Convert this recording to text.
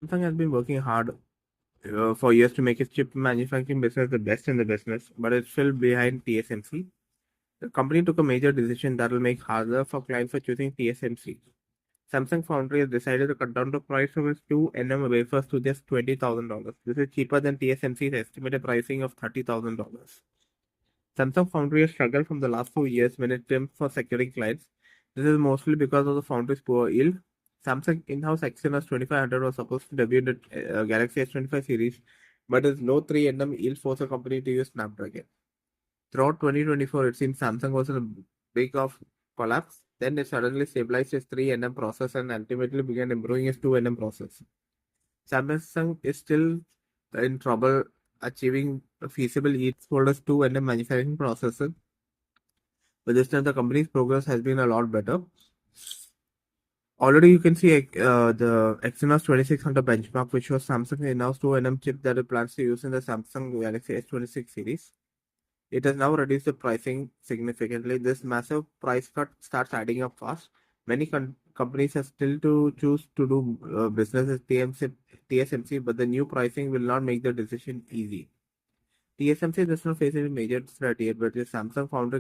Samsung has been working hard for years to make its chip manufacturing business the best in the business, but it's still behind TSMC. The company took a major decision that will make harder for clients for choosing TSMC. Samsung Foundry has decided to cut down the price of its 2nm wafers to just $20,000. This is cheaper than TSMC's estimated pricing of $30,000. Samsung Foundry has struggled from the last 2 years when it came for securing clients. This is mostly because of the Foundry's poor yield. Samsung in-house Exynos 2500 was supposed to debut in the Galaxy S25 series, but its low 3nm yield forced the company to use Snapdragon. Throughout 2024, it seems Samsung was in a big of collapse. Then it suddenly stabilized its 3nm process and ultimately began improving its 2nm process. Samsung is still in trouble achieving a feasible yield for its 2nm manufacturing processor, but this time the company's progress has been a lot better. Already, you can see the Exynos 2600 benchmark, which was Samsung's in-house 2nm chip that it plans to use in the Samsung Galaxy S26 series. It has now reduced the pricing significantly. This massive price cut starts adding up fast. Many companies have still to choose to do business with TSMC, but the new pricing will not make the decision easy. TSMC does not face any major threat yet, but if Samsung Foundry